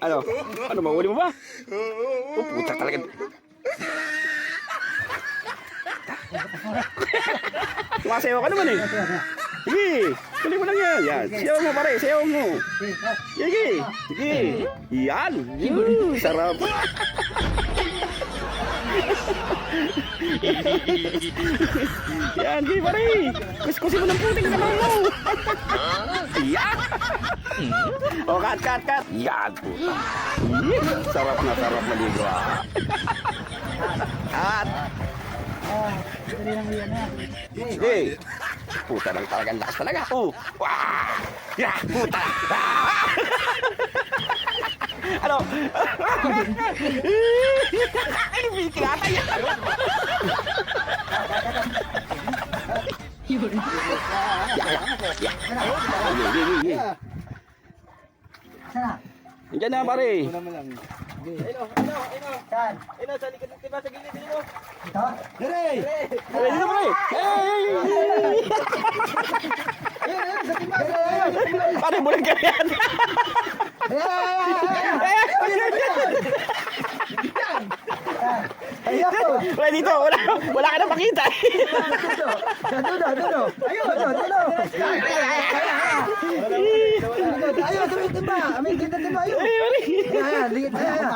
Ano? Ano, mahuli mo ba? Oh, puta talaga. Masayaw ka naman eh. Sige, tuloy mo lang yan. Yan, sayaw mo pare, sayaw mo. Sige, sige. Yan, sarap. Yan, sige pare. Kuskusin mo ng puting kamay mo. Yan. O, cut. Yan, puta. Sarap na maligo ah. Cut. Sige. Puta lang talaga, ang lakas talaga. Oh. Wah! Ya, puta. Ah! Ano? Ay, biki ata yan. Diyan na pare. Ayun, saan? Ayun, sa likod, diba, sa gilid, ayun. Ito? Dire! Ay, dito pare. Ayun, sa timba. Pare, bulag ka yan. Ayun! Wala dito, wala ka na makita. Dudo. Ayun, dudo. Ayun, sa timba. Amin, kita timba. Ayun. Ay, pare. Ayan, ligit. Ayan.